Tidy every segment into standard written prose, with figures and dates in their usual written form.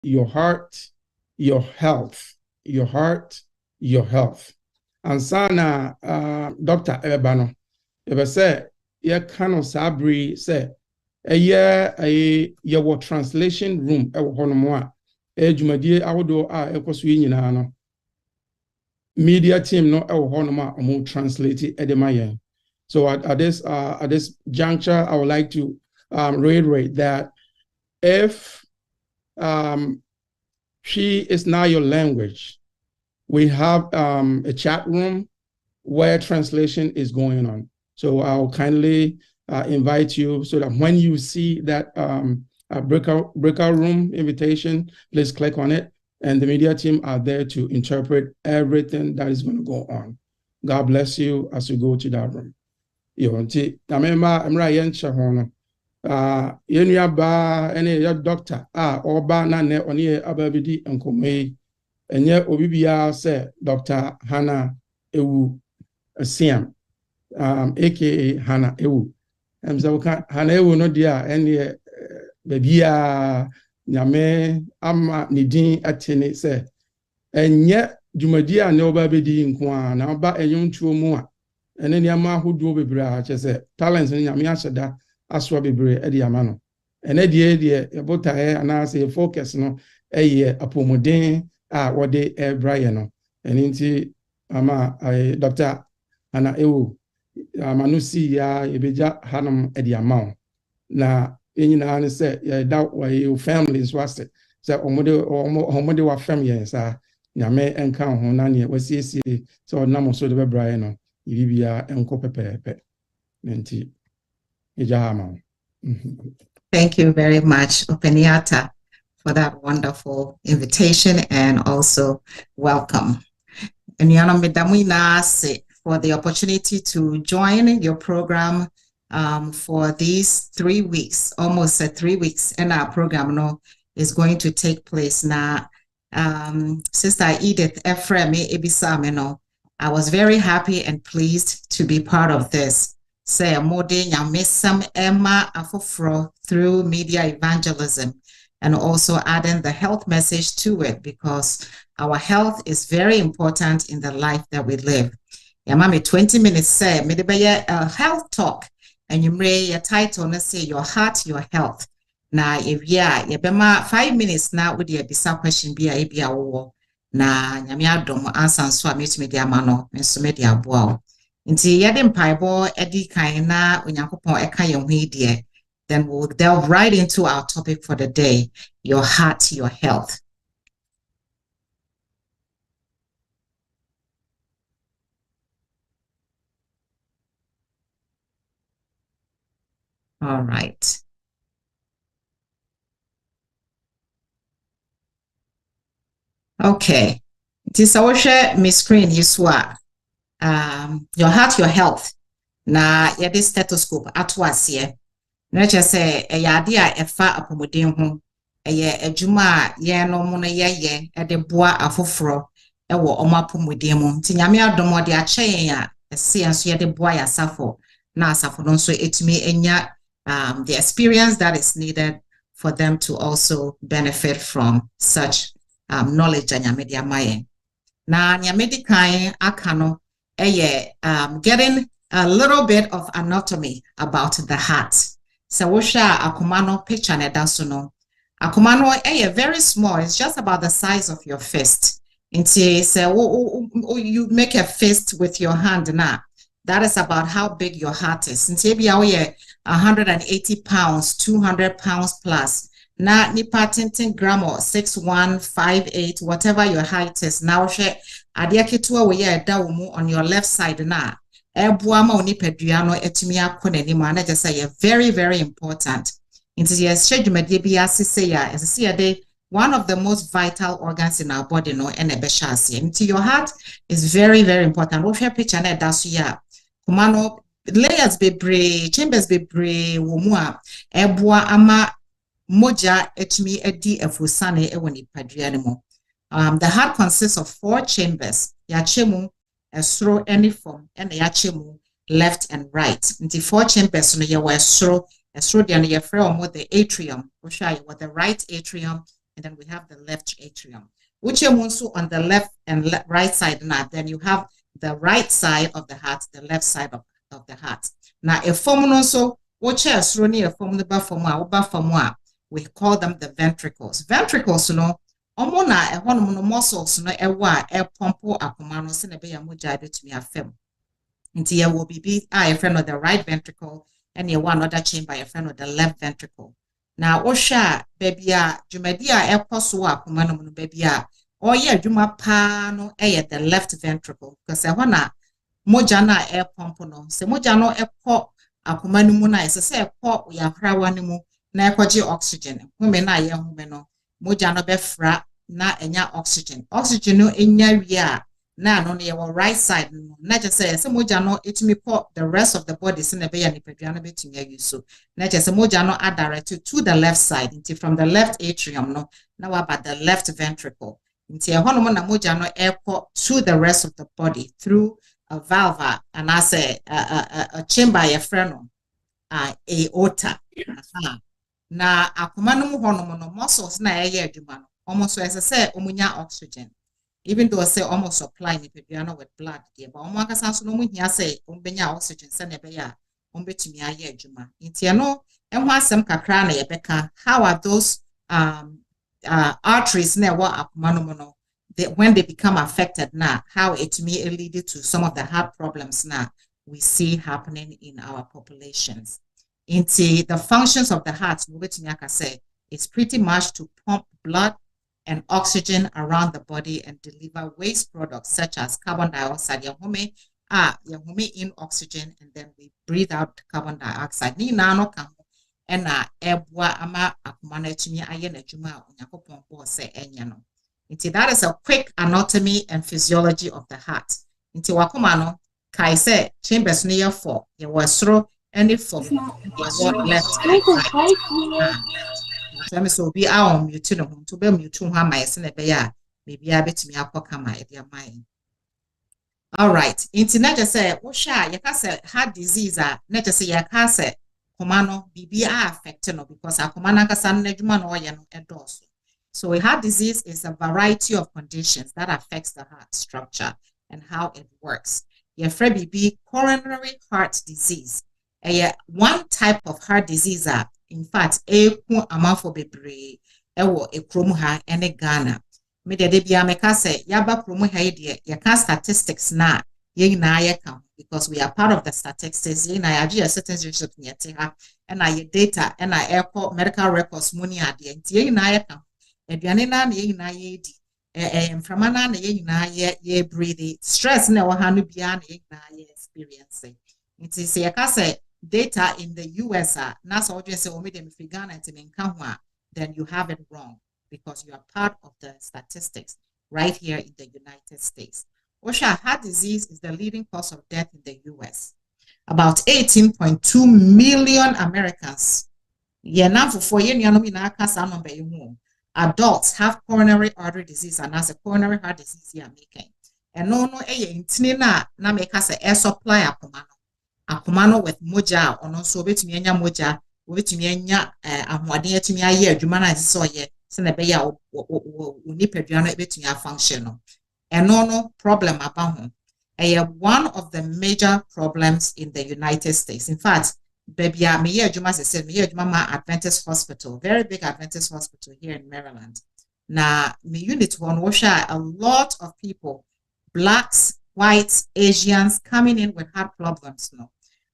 your heart, your health. Your heart, your health. And sana Dr. Ebano, if I say, yeah, cano sabri say, a translation room, a honomoa, a jumadie audio, no. Media team no honoma or translate it edemaye. So at this juncture, I would like to reiterate that if she is now your language, we have a chat room where translation is going on. So I'll kindly invite you so that when you see that breakout room invitation, please click on it. And the media team are there to interpret everything that is going to go on. God bless you as you go to that room. Any doctor or na ne oni ababidi nkome enye obibia say Dr. Hannah Ewu Siam aka Hannah Ewu Hannah Ewu no dia ene babia nyame ama ne din atene say enye dwumadi a ne obabedi nko a na ba enyontuo mu a ene ne ama ahodo bebre a che say talents ne nyame ahyeda aswa bebre e de ama no ene de ebotae anase focus no eye apomodin a wode ebraye no ene nti ama Dr. Hannah Ewu amanusi ya ebeja hanam e de ama na enyina ne say da wa family so ase say omode wa fam yen sa nyame enka ho na ne wasiesie so nam so de bebraye no bibia enko pepepe nti Thank you very much, Openiata, for that wonderful invitation and also welcome. And for the opportunity to join your program for these 3 weeks, almost 3 weeks, and our program is going to take place now. Sister Edith Efremi Ebisameno, I was very happy and pleased to be part of this. Say a modern Yamisam Emma Afofro through media evangelism and also adding the health message to it because our health is very important in the life that we live. Yamami 20 minutes say me a health talk and you may your title and say your heart, your health. Now if bema 5 minutes now with your bisa question be a wo na nyame adom answer so ameti media mano enso media boa. Nti yede mpaibo edi kan na onyankopon eka ye ho ide, then we'll delve right into our topic for the day, your heart, your health. All right. Okay. This I will share my screen yiswa. Your heart, your health. Na yede stethoscope atwasie. Na just say a yadia efa apomodin ho. Eye adwuma ye no mo no ye de boa afoforo e wo omapomodin mu. Nti nyame adom de akyɛn a ɛse enso ye de boa yasafo. Na asafo no nso etumi enya the experience that is needed for them to also benefit from such knowledge and nyame de amaye. Na nyame de kan aka no getting a little bit of anatomy about the heart. So wosha akomano picture na daso no. Akomano very small. It's just about the size of your fist. Inti you make a fist with your hand now. That is about how big your heart is. Inti bi 180 pounds, 200 pounds plus. Na nipa tintin gramo 6'1", 5'8", whatever your height is. Now she adia ketua we da wo on your left side na. Ebuama onipadua no etumi akọ n'anim ana just say very very important. Into yes schedule bi asese ya esese de one of the most vital organs in our body no and ebeshase. Into your heart is very very important. Wo hwe picture na da so ya. Kuma no layers bebre, chambers bebre wo mu a ebua ama moja etumi edi efusane ewo nipadua ne mo. The heart consists of 4 chambers. Ya chemu esro any form and yachemu left and right. Nti 4 chambers no ye esro de no ye frɛ omo the atrium. We show you what the right atrium and then we have the left atrium. Which also on the left and right side now, then you have the right side of the heart, the left side of the heart. Now, a form also, which is running a form the we call them the ventricles. Ventricles, omona e hono no muscles no ewa e pompo akoma no se na be ya moja betumi afem. Nti ye will be a friend of the right ventricle and ye one other chamber a friend of the left ventricle. Now osha baby a dwumadi a ekoso akoma no no baby a oye adwuma pa no the left ventricle because e hona moja na e pompo no se moja no ekọ akoma no mu na ese se ekọ ya hrawa no mu na ekoje oxygen hume na ye hume no moja no be fra na enya oxygen no enya wi a na no ne right side no na je say moja no etimi po the rest of the body se na be ya nipadua no betumi ayu so na je say moja no are directed to the left side until from the left atrium no now about the left ventricle until hono na moja no ekọ to the rest of the body through a valve and I say a chamber ya freno aorta na akoma no mu hono no muscles na ye adwuma no almost as I say omunya oxygen even though I say almost supply ni peduano with blood there but omo akasa so no mu hia say ombenya oxygen say na be ya ombetumi aye adwuma ntia no enho asem kakra na ye beka how are those arteries na what akoma no no when they become affected now how it may lead to some of the heart problems now we see happening in our populations. Into the functions of the heart, is pretty much to pump blood and oxygen around the body and deliver waste products such as carbon dioxide. Yahume in oxygen and then we breathe out carbon dioxide. Ni nano kamu ena ebwa ama akumana chumi ayene juma unyakopon po se enyano. Into that is a quick anatomy and physiology of the heart. Into wakumano kai se chambers near 4. There was through any form left. So be our mutinum to be mutum my senebea, maybe a bit me akokama dear mine. All right. Internet say, Osha, yakase heart disease, net say yakase, comano, BBA affected because our commander san nejuman or yan endorse. So a heart disease is a variety of conditions that affects the heart structure and how it works. Be coronary heart disease. One type of heart disease in fact amafo bebre ewo ekrom ha ene Ghana. Me de bia meka say yaba krom ha de yaka statistics na ye nyina ye ka because we are part of the statistics ye na ya citizenship nyete ha and ye data and airport medical records money ade nti ye nyina ye ka aduane na ye nyina ye di mframa na ye nyina ye breathe stress na wo ha no bia na ye nyina ye experiencing nti se yaka say data in the US nasa what you say Ghana then you have it wrong because you are part of the statistics right here in the United States. Osha, heart disease is the leading cause of death in the US. About 18.2 million Americans adults have coronary artery disease and as a coronary heart disease you are making. And no na make us a air supply akomano with moja ono so betumi anya moja betumi anya ahoade atumi aye adwuma na so ye se na be ya oni padua no betumi a function no eno no problem aba ho one of the major problems in the United States. In fact baby me ye adwuma se say me ye adwuma ma Adventist Hospital, very big Adventist Hospital here in Maryland. Na me unit one washa a lot of people, blacks, whites, Asians coming in with heart problems no.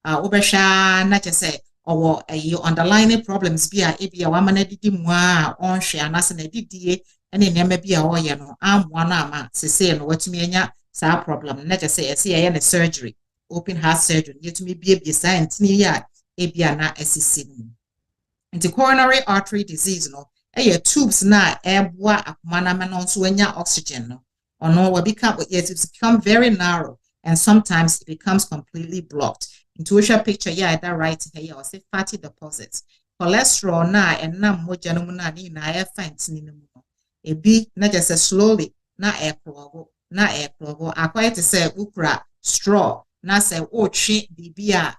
Obesha na say or underlying problems be a woman didi mwa on share na se na didie ene neme bia o ye no amwa na ama se say no watumi anya sa problem na say e na surgery, open heart surgery yetumi bia science ni ya ebia na asisi no. Nti coronary artery disease no tubes na eboa akomana me no so anya oxygen no ono will become very narrow and sometimes it becomes completely blocked. Into a picture that right here or say fatty deposits. Cholesterol na and na moja no na ni na air fence ni no. E bi na just slowly na air clogo akwa to say ukra straw na say chi bibia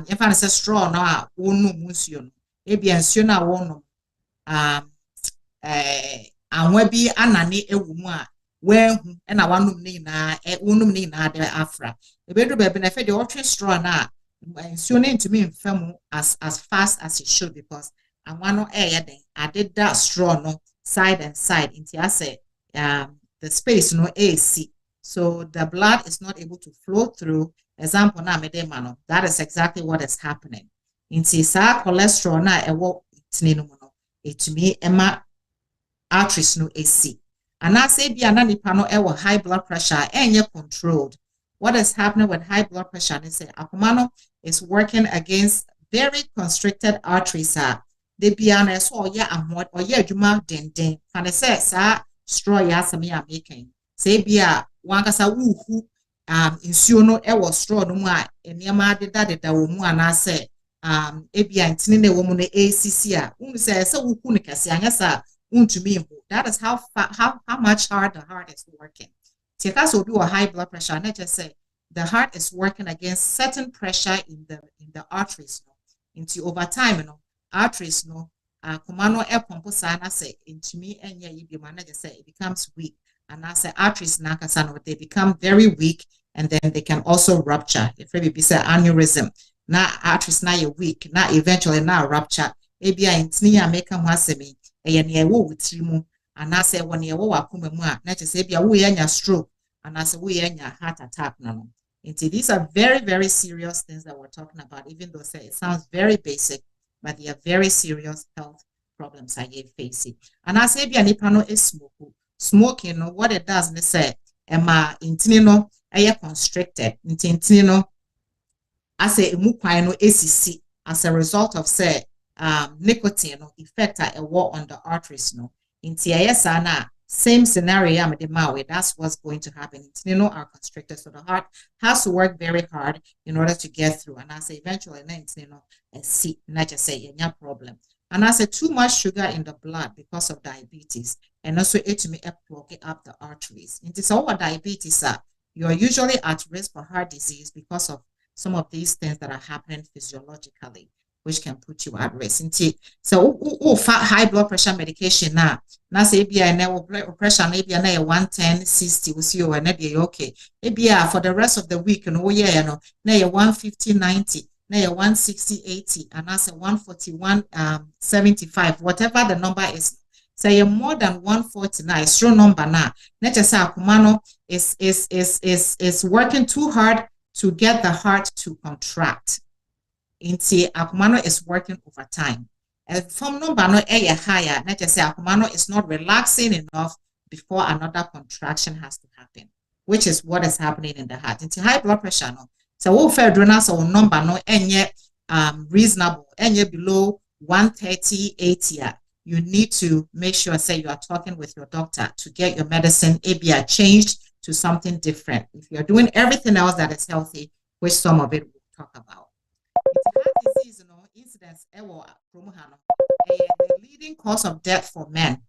if I say straw na wonu musuo no e bi ansuo na wonu anwa bi anane ewu mu a wehu na wanum ne na wonum ne na de afra ebedu be na fe de otwe straw na nsuo ne ntumi mfa mu as fast as it should because anwa no den adeda straw no side and side into ase the space no AC so the blood is not able to flow through example na me de mano that is exactly what is happening into sa cholesterol na ewo tini no no etumi ema arteries no AC and I say bi ana nipa no ewo high blood pressure enye controlled what is happening with high blood pressure they say akomano is working against very constricted arteries de bia na so oye ahod oye adwuma denden kan say sa straw ya asem ya making say bia wankasa wuhu nsuo no ewo straw no mu a eniema adeda wo mu ana say ebia ntini na wo mu no ACC a unu say wuhu ne kase anya sa untumi mbo that is how much hard the heart is working tika so do a high blood pressure na just say the heart is working against certain pressure in the arteries no into over time no arteries no kumano pump sana say intumi enye yibi manager say it becomes weak and I say arteries na kasano they become very weak and then they can also rupture if maybe say aneurysm na arteries na you weak na eventually na rupture ebia intini ya make am asemi eye na ewo wutiri mu and I say when ewo wakoma mu a na say ebia wo yanya stroke and I say wo yanya heart attack no these are very, very serious things that we're talking about, even though say it sounds very basic, but they are very serious health problems I facing. And I say, Bianipano is smoking, what it does, they say, Emma intino, air constricted, intino, I say, mukwino ACC as a result of say, nicotine effect a war on the arteries, no, in TISana. Same scenario, that's what's going to happen. Are constricted, so the heart has to work very hard in order to get through. And I say eventually, not just say any problem. And I say too much sugar in the blood because of diabetes, and also it may clog up the arteries. It is all diabetes. You are usually at risk for heart disease because of some of these things that are happening physiologically, which can put you at risk. So, high blood pressure medication now. Now say blood pressure maybe 110, 60, we see you and okay. Maybe for the rest of the week, now 150, 90, now 160, 80, and I say 141, 75, whatever the number is. Say more than 149, it's your number now. Let's just say Akumano is working too hard to get the heart to contract. Inti akumano is working over time. And from number no higher, let's just say akumano is not relaxing enough before another contraction has to happen, which is what is happening in the heart. Inti high blood pressure no. So what fedrona so number no reasonable, below 130, 80. You need to make sure say you are talking with your doctor to get your medicine ABI changed to something different. If you're doing everything else that is healthy, which some of it we'll talk about. Heart disease, incidence, the leading cause of death for men,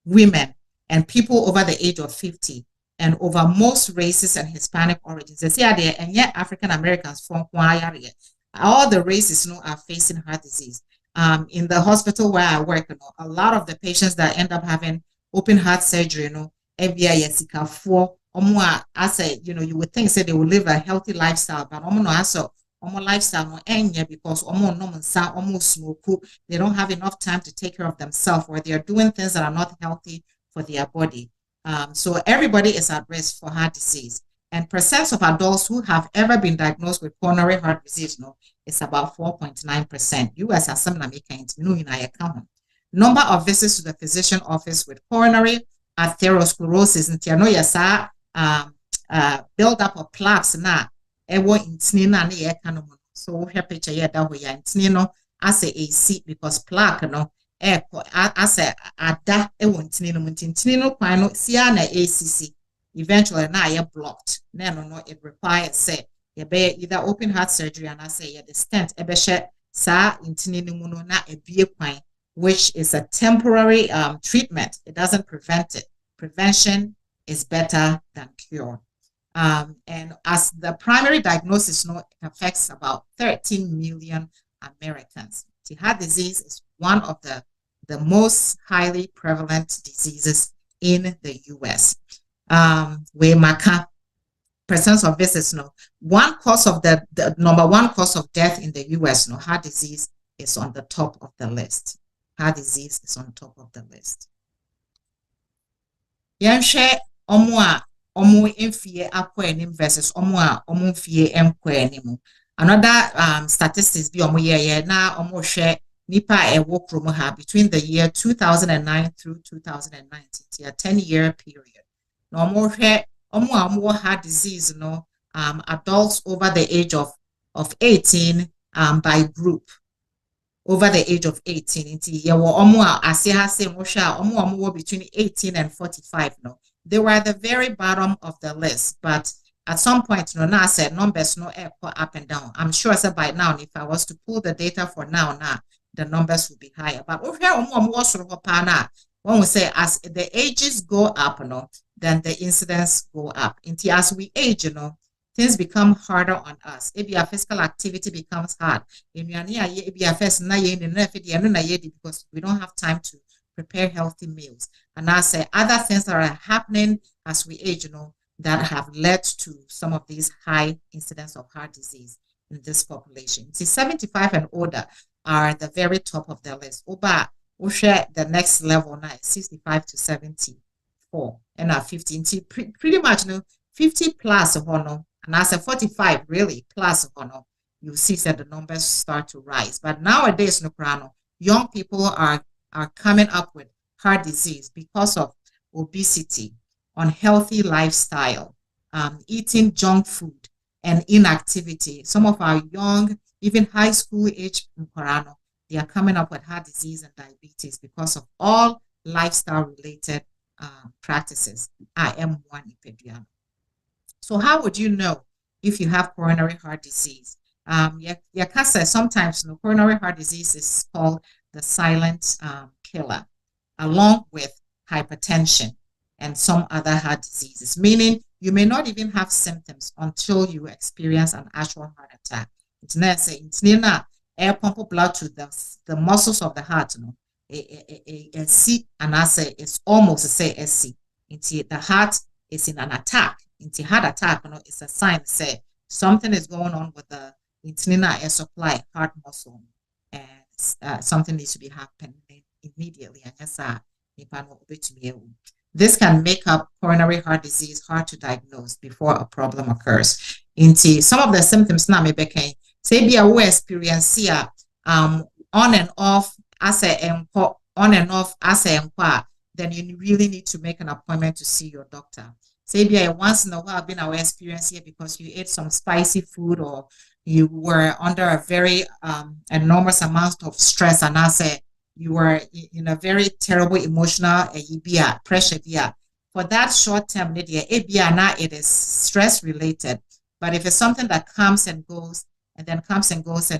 women, and people over the age of 50, and over most races and Hispanic origins. They say there, and yet African Americans from all the races are facing heart disease. In the hospital where I work, a lot of the patients that end up having open heart surgery, I say, you would think say they will live a healthy lifestyle, but lifestyle no enya because they don't have enough time to take care of themselves, or they are doing things that are not healthy for their body. So everybody is at risk for heart disease. And percent of adults who have ever been diagnosed with coronary heart disease, is about 4.9%. US are some number of visits to the physician office with coronary atherosclerosis, build up of plaques na ewo intini na ne ye kanu so wo hwe picture ye da ho ya intini no ase AC because plaque no ase ada ewo intini no intini no kwan no sia na ACC eventually na ye blocked na no it requires say ye be either open heart surgery and I say ye the stent ebe hye sa intini no mu no na ebie kwan, which is a temporary treatment. It doesn't prevent it. Prevention is better than cure. And as the primary diagnosis, it affects about 13 million Americans. Heart disease is one of the the most highly prevalent diseases in the US. We mark percent of visits, one cause of the number one cause of death in the US, heart disease is on the top of the list. Heart disease is on top of the list. Yɛnhwɛ ɔmo mfie akɔ anim versus ɔmo mfie nkɔ anim. Another statistics bi ɔmo yɛyɛ na ɔmo hwɛ nipa ɛwɔ kurom ha between the year 2009 through 2019, a 10-year period. Na ɔmo hwɛ ɔmo heart disease, adults over the age of 18 by group. Over the age of 18, between 18 and 45, they were at the very bottom of the list. But at some point, now I said numbers up and down. I'm sure by now, if I was to pull the data for now, the numbers would be higher. But when we say as the ages go up, then the incidents go up. As we age, things become harder on us. Maybe our physical activity becomes hard. Because we don't have time to prepare healthy meals. And I say other things that are happening as we age, that have led to some of these high incidents of heart disease in this population. See, 75 and older are at the very top of the list. We'll share the next level now, 65 to 74 and 50. Pretty much 50 plus of and as a 45 really plus you see that the numbers start to rise. But nowadays, young people are coming up with heart disease because of obesity, unhealthy lifestyle, eating junk food, and inactivity. Some of our young, even high school age, they are coming up with heart disease and diabetes because of all lifestyle related practices. I am one Ipediano. So how would you know if you have coronary heart disease? Sometimes coronary heart disease is called the silent killer, along with hypertension and some other heart diseases, meaning you may not even have symptoms until you experience an actual heart attack. It's not air pump blood to the muscles of the heart, it's almost a SC. The heart is in an attack. Heart attack, it's a sign say something is going on with the internal air supply, heart muscle, and something needs to be happening immediately. This can make up coronary heart disease hard to diagnose before a problem occurs. Some of the symptoms now may be say be aware experience here on and off as then you really need to make an appointment to see your doctor. Say be once in a while been our experience here because you ate some spicy food or you were under a very enormous amount of stress, and I say you were in a very terrible emotional pressure. For that short term, it is stress related. But if it's something that comes and goes and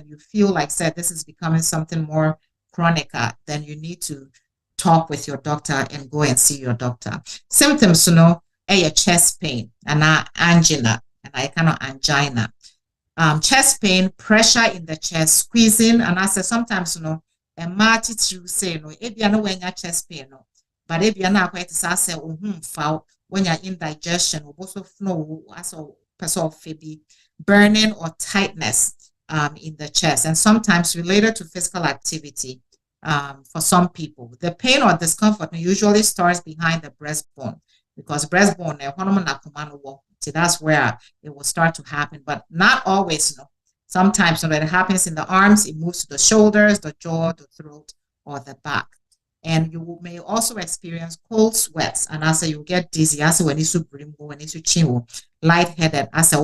you feel like said this is becoming something more chronic, then you need to talk with your doctor and go and see your doctor. Symptoms, a chest pain and angina and I cannot angina. Chest pain, pressure in the chest, squeezing, and I say sometimes a marty to say if you know when your chest pain, but if you're not quite to say foul when you're indigestion or also flow as a person of burning or tightness in the chest, and sometimes related to physical activity. For some people, the pain or discomfort usually starts behind the breastbone. Because breastbone, that's where it will start to happen, but not always. Sometimes when it happens in the arms, it moves to the shoulders, the jaw, the throat, or the back. And you may also experience cold sweats, and as you get dizzy, as when you bring when you chill, lightheaded, as a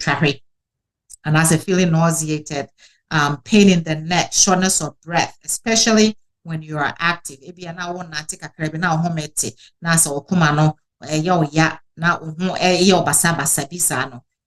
traffic, and as a feeling nauseated, pain in the neck, shortness of breath, especially when you are active. If you are now one take a crab now home na so kumano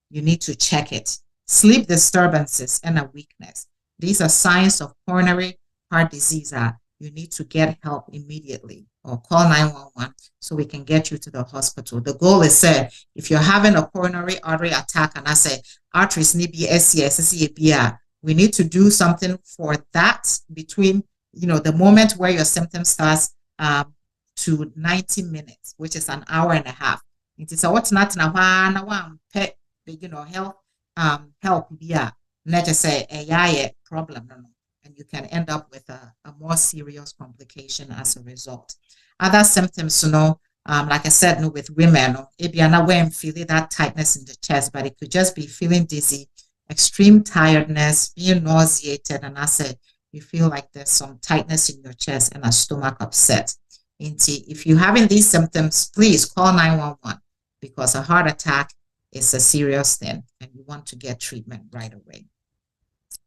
you need to check it. Sleep disturbances and a weakness. These are signs of coronary heart disease. You need to get help immediately or call 911 so we can get you to the hospital. The goal is said if you're having a coronary artery attack and I say arteries need be SCS, we need to do something for that between the moment where your symptoms starts to 90 minutes, which is an hour and a half. It is what's not na one pet, help yeah, not just say a problem, no, and you can end up with a more serious complication as a result. Other symptoms, like I said, with women, maybe I'm feeling that tightness in the chest, but it could just be feeling dizzy, extreme tiredness, being nauseated, and I said you feel like there's some tightness in your chest and a stomach upset. If you're having these symptoms, please call 911 because a heart attack is a serious thing and you want to get treatment right away.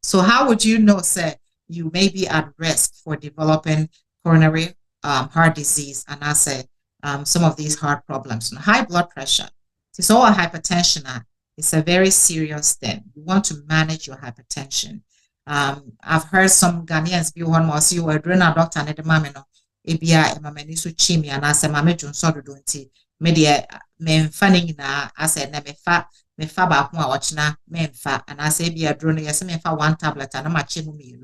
So how would you know, say, you may be at risk for developing coronary heart disease and I say some of these heart problems? High blood pressure. It's all hypertension. It's a very serious thing. You want to manage your hypertension. I've heard some Ghanaians be one more see you were doing a doctor and the mammy no ebia mammy so chimi and I say mammy John so do nti media me fanning na I said na me fa ba ho a ochna me fa and I say ebia drone yes me fa one tablet and ma chemu me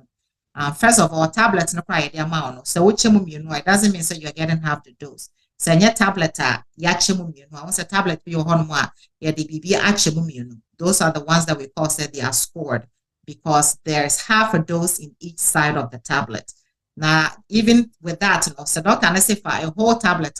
first of all tablets no cry the amount so what chemu me it doesn't mean say you're getting half the dose. So your tablet ya chemu me once a tablet be your hormone ya the BB chemu me those are the ones that we call say they are scored, because there's half a dose in each side of the tablet. Now, even with that, so doctor, I say for a whole tablet,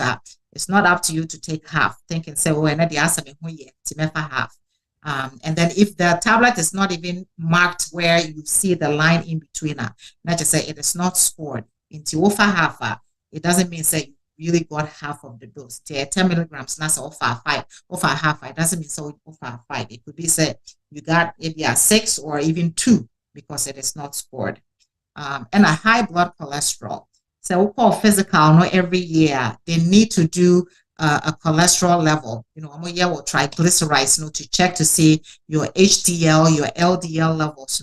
it's not up to you to take half. Thinking, say, oh, and the answer to half. And then if the tablet is not even marked where you see the line in between, not just say it is not scored into over half, it doesn't mean say you really got half of the dose. 10 milligrams, that's over 5, over half. It doesn't mean so over 5. It could be said you got maybe a 6 or even 2 because it is not scored. And a high blood cholesterol. So we call physical, every year they need to do a cholesterol level. We'll try triglycerides, to check to see your HDL, your LDL levels,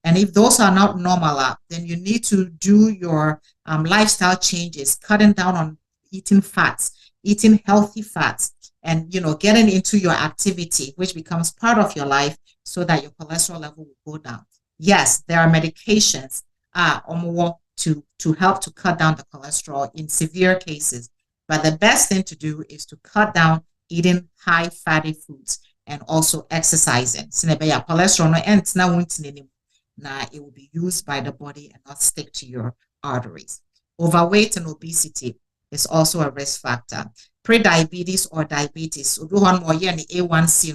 And if those are not normal, then you need to do your lifestyle changes, cutting down on eating fats, eating healthy fats, and getting into your activity, which becomes part of your life, so that your cholesterol level will go down. Yes, there are medications to help to cut down the cholesterol in severe cases, but the best thing to do is to cut down eating high fatty foods and also exercising. Cholesterol it will be used by the body and not stick to your arteries. Overweight and obesity is also a risk factor. Pre-diabetes or diabetes, A1C,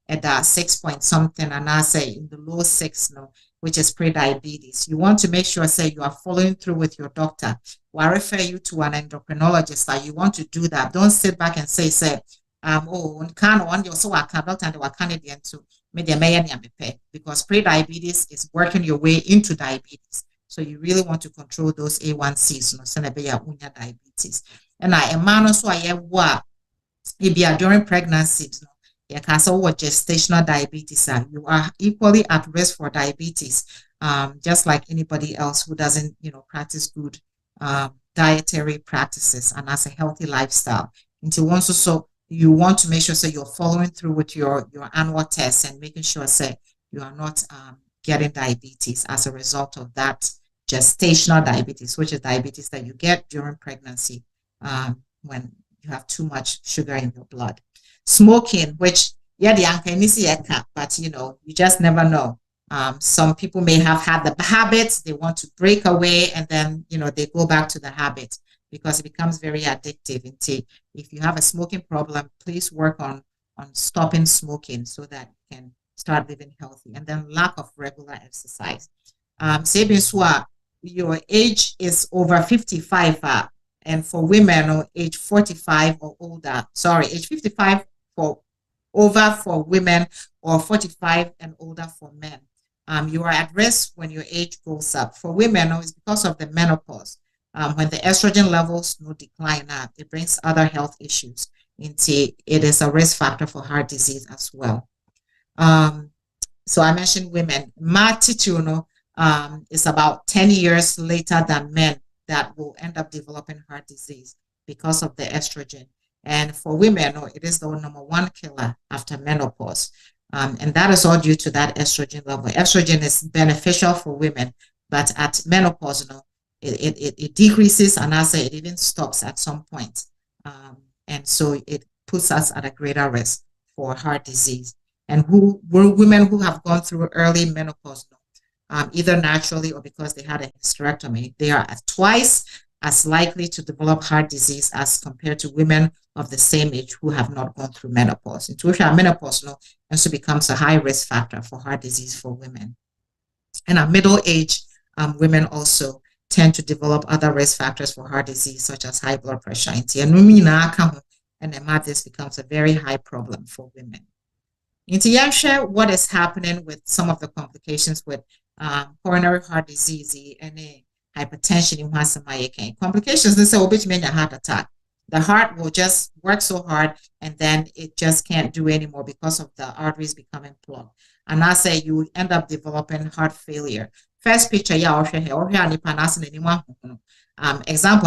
at 6 point something, and I say in the low 6, which is pre-diabetes. You want to make sure, say, you are following through with your doctor. Or I refer you to an endocrinologist that you want to do that. Don't sit back and say, because pre-diabetes is working your way into diabetes. So you really want to control those A1Cs, diabetes. And a man also during pregnancy, gestational diabetes, you are equally at risk for diabetes, just like anybody else who doesn't, practice good dietary practices and as a healthy lifestyle. So you want to make sure you're following through with your annual tests and making sure you are not getting diabetes as a result of that gestational diabetes, which is diabetes that you get during pregnancy when you have too much sugar in your blood. Smoking, which but you just never know. Some people may have had the habits, they want to break away, and then they go back to the habit because it becomes very addictive. And if you have a smoking problem, please work on stopping smoking so that you can start living healthy. And then lack of regular exercise. Your age is over 55, and for women age 45 or older, age 55 for women, or 45 and older for men. You are at risk when your age goes up. For women, it's because of the menopause. When the estrogen levels decline, it brings other health issues. It is a risk factor for heart disease as well. So I mentioned women. Matituno is about 10 years later than men that will end up developing heart disease because of the estrogen. And for women, it is the #1 killer after menopause. And that is all due to that estrogen level. Estrogen is beneficial for women, but at menopause, it decreases, and I say it even stops at some point. And so it puts us at a greater risk for heart disease. And women who have gone through early menopause, either naturally or because they had a hysterectomy, they are twice as likely to develop heart disease as compared to women of the same age who have not gone through menopause. Intuition menopause also becomes a high risk factor for heart disease for women. And at middle age, women also tend to develop other risk factors for heart disease, such as high blood pressure. And this becomes a very high problem for women. Share what is happening with some of the complications with coronary heart disease and hypertension in complications. They say a heart attack. The heart will just work so hard and then it just can't do anymore because of the arteries becoming plugged. And I say you end up developing heart failure. First picture, example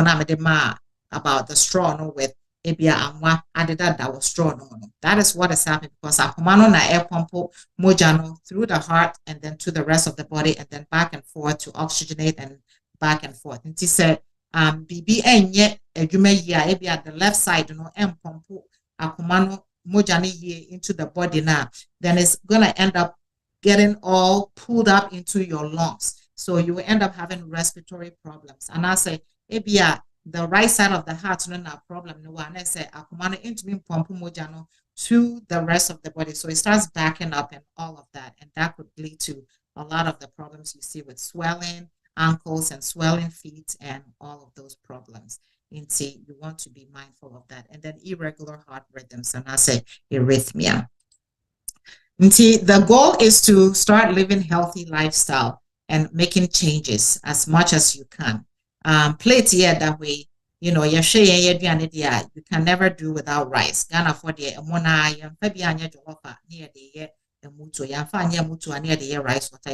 now about the straw with ebia added that was straw. That is what is happening because akumano na air pump mojano through the heart and then to the rest of the body and then back and forth to oxygenate and back and forth. And he said, BB and yet ebia the left side, and pump akumano mojani ye into the body now, then it's gonna end up getting all pulled up into your lungs. So you will end up having respiratory problems. And I say, ebia the right side of the heart no problem no one. I say akumano into me pump mojano to the rest of the body. So it starts backing up and all of that. And that could lead to a lot of the problems you see with swelling ankles and swelling feet and all of those problems. And see, you want to be mindful of that. And then irregular heart rhythms, and I say arrhythmia. And see, the goal is to start living healthy lifestyle and making changes as much as you can. Plate here that way, you can never do without rice. Ghana for the near the rice water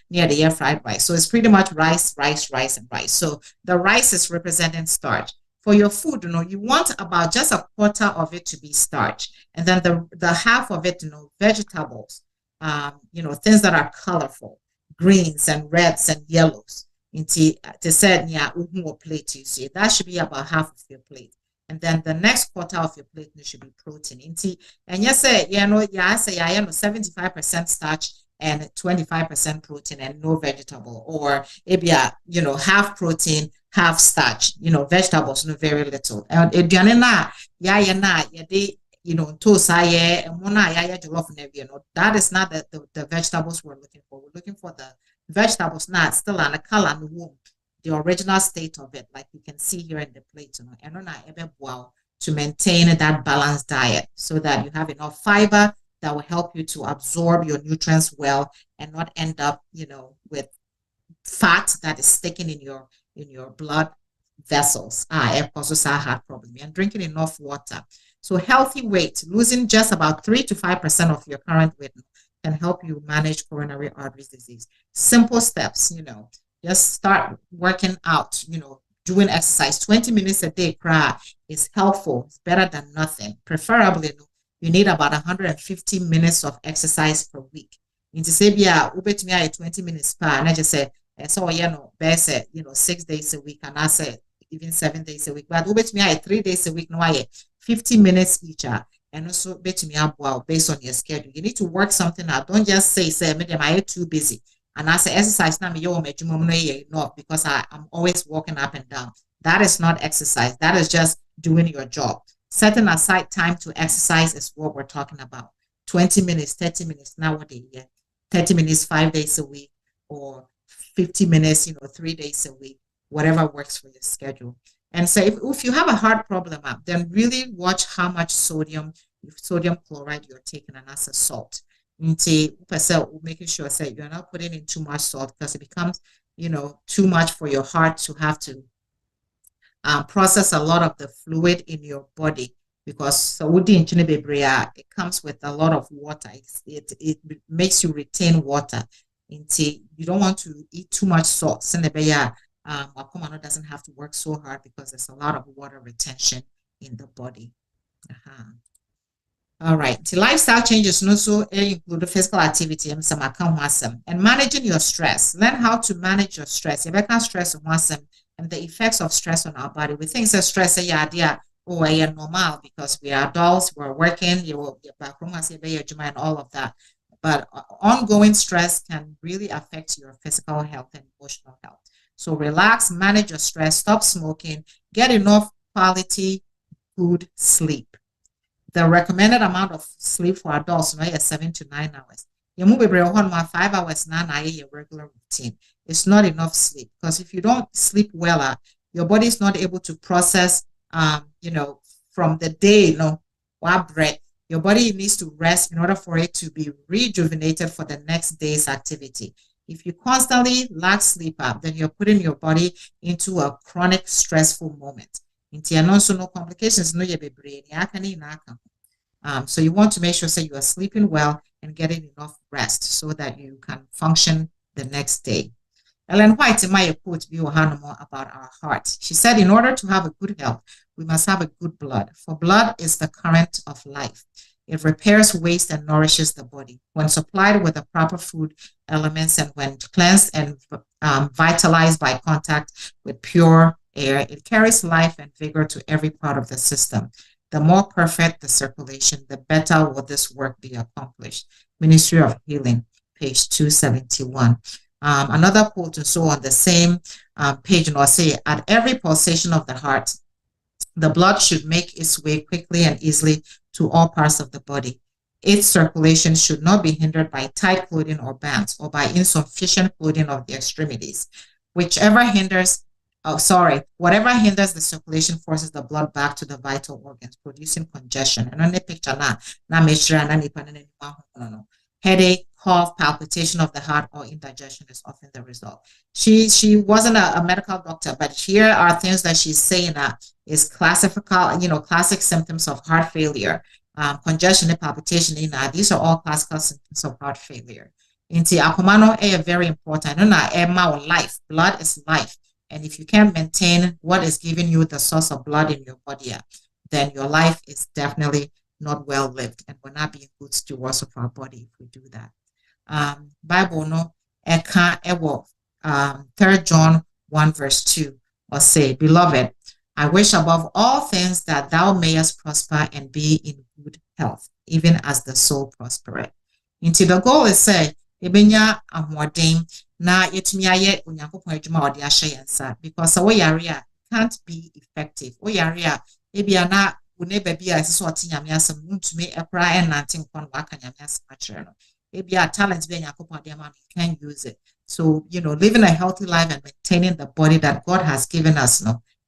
near the fried rice. So it's pretty much rice, and rice. So the rice is representing starch. For your food, you want about just a quarter of it to be starch, and then the half of it, vegetables, things that are colorful, greens and reds and yellows. Plate you see that should be about half of your plate. And then the next quarter of your plate should be protein. And yes, 75% starch and 25% protein and no vegetable, or maybe half protein, half starch, vegetables, no very little. And that is not the vegetables we're looking for. We're looking for the vegetables not still on the color and the womb, the original state of it, like you can see here in the plate, to maintain that balanced diet so that you have enough fiber that will help you to absorb your nutrients well and not end up, with fat that is sticking in your blood vessels. It causes a heart problem. And drinking enough water. So healthy weight, losing just about 3 to 5% of your current weight can help you manage coronary artery disease. Simple steps, just start working out, doing exercise. 20 minutes a day is helpful. It's better than nothing. Preferably, you need about 150 minutes of exercise per week. In Sabia, 20 minutes per, and I just said, so 6 days a week, and I said even 7 days a week. But 3 days a week, 50 minutes each. And also based on your schedule. You need to work something out. Don't just say, I'm too busy. And I say exercise now, because I'm always walking up and down. That is not exercise. That is just doing your job. Setting aside time to exercise is what we're talking about. 20 minutes, 30 minutes nowadays. 30 minutes 5 days a week, or 50 minutes, 3 days a week, whatever works for your schedule. And so if you have a heart problem, then really watch how much sodium chloride you're taking, and that's a salt. Making sure you're not putting in too much salt, because it becomes, too much for your heart to have to process a lot of the fluid in your body, because it comes with a lot of water. It makes you retain water. You don't want to eat too much salt. Wakumano doesn't have to work so hard because there's a lot of water retention in the body. All right. The lifestyle changes also include physical activity and some account and managing your stress. Learn how to manage your stress. You can stress and the effects of stress on our body. We think that stress is normal because we are adults, we're working, and all of that. But ongoing stress can really affect your physical health and emotional health. So relax, manage your stress, stop smoking, get enough quality good sleep. The recommended amount of sleep for adults is 7 to 9 hours. You move 5 hours now, your regular routine. It's not enough sleep because if you don't sleep well, your body is not able to process, from the day, breath. Your body needs to rest in order for it to be rejuvenated for the next day's activity. If you constantly lack sleep, then you're putting your body into a chronic stressful moment. No complications, no brain. So you want to make sure you are sleeping well and getting enough rest so that you can function the next day. Ellen White in my quote about our heart. She said, in order to have a good health, we must have a good blood. For blood is the current of life. It repairs waste and nourishes the body. When supplied with the proper food elements and when cleansed and vitalized by contact with pure air, it carries life and vigor to every part of the system. The more perfect the circulation, the better will this work be accomplished. Ministry of Healing, page 271. Another quote so on the same page, say, at every pulsation of the heart, the blood should make its way quickly and easily to all parts of the body. Its circulation should not be hindered by tight clothing or bands or by insufficient clothing of the extremities. Whatever hinders the circulation forces the blood back to the vital organs, producing congestion. And on the picture headache, cough, palpitation of the heart, or indigestion is often the result. She wasn't a medical doctor, but here are things that she's saying is classic symptoms of heart failure. Congestion and palpitation, these are all classical symptoms of heart failure. Inti akomano is very important. Life. Blood is life. And if you can't maintain what is giving you the source of blood in your body, then your life is definitely not well lived and will not be good stewards of our body if we do that. Bible 3 John 1 verse 2 or say, Beloved, I wish above all things that thou mayest prosper and be in good health, even as the soul prospereth. Into the goal is say, Ebenya amwodin na yetumi aye onyankopon adwuma odi ahye yensa because we can't be effective. We area ebia na une baby a so otinyame asem ntumi ekra enante nkon waka nyame asem akere no. Ebia talent be onyankopon odi ama you can use it. So, living a healthy life and maintaining the body that God has given us,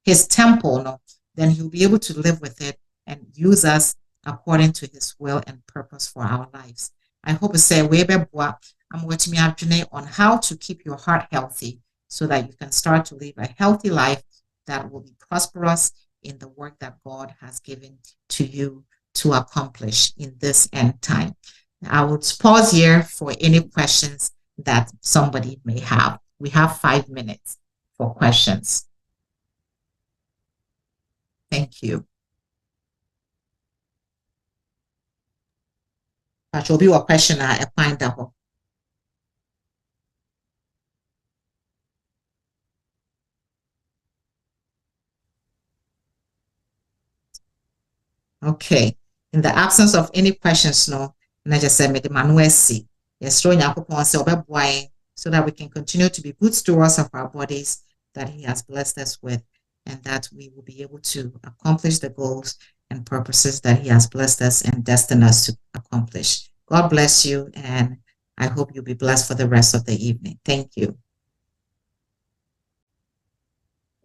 his temple, then he'll be able to live with it and use us according to his will and purpose for our lives. I hope to say I'm going to be on how to keep your heart healthy so that you can start to live a healthy life that will be prosperous in the work that God has given to you to accomplish in this end time. I will pause here for any questions that somebody may have. We have 5 minutes for questions. Thank you. That will be a question I find out. Okay. In the absence of any questions, and I just said, yes, so that we can continue to be good stewards of our bodies that he has blessed us with, and that we will be able to accomplish the goals and purposes that he has blessed us and destined us to accomplish. God bless you, and I hope you'll be blessed for the rest of the evening. Thank you.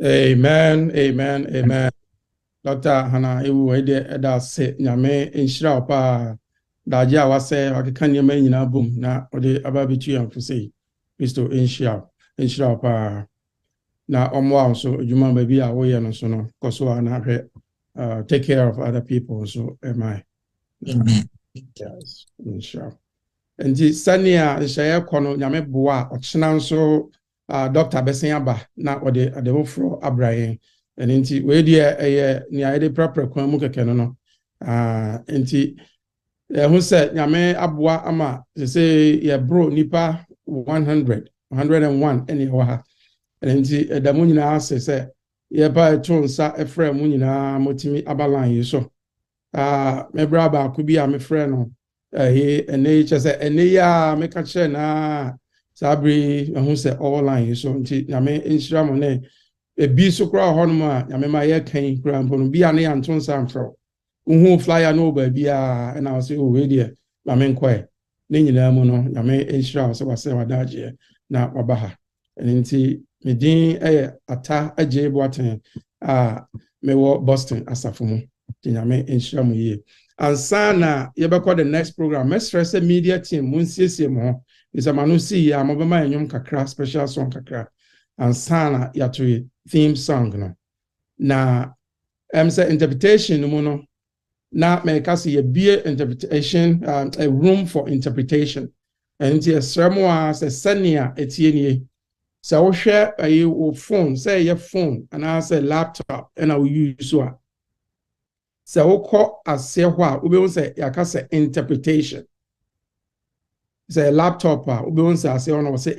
Amen, amen, amen. Dr. Hannah, ewu ede eda se nyame enhyira opa daje a wase wakeka nyama nyina bom na ode ababitu yanfo sei Kristo enhyira opa na omwa nso adwuma ba bi a wo ye no so no koso na hwe take care of other people so am I. Amen. Yes, enhyira. Nti sania nhye kono nyame boa ochena nso Dr. Besanyaba na ode adewofro abrayen enti we dia eye ni ayede prapra kwan mu keke no nti who said nyame aboa ama say ye bro nipa 101 any wa and da mu nyina say ye ba tonsa efra mu nyina motimi abalan yi so me bra ba ko bi a me frɛ no he ene che say ene ya me ka che na sabri who say all line yi so nti nyame enhyira mo ne ebi so kra ho no ma nyame ma ye kan kra mpo no bi a ne antonsa amfro uhu flyer no ba bia na say o we dia ma me nkwae ne nyina mu no nyame enhyira so wase wadaje na wabaha nti me din ata aje boaten me wo Boston asafo mu nyame enhyira mu ye ansa na ye bekọ the next program me stress media team mun siesie mo is a manu see ya mo be ma enyum kakra special song kakra ansa na ya to theme song no na say interpretation no no na make us a be interpretation a room for interpretation and yes sermoa say senia etienie so wo hwe ayi phone say your phone and I say laptop and I will use so so wo call ase ho a wo be say yaka say interpretation say laptop a wo be say ase ho no say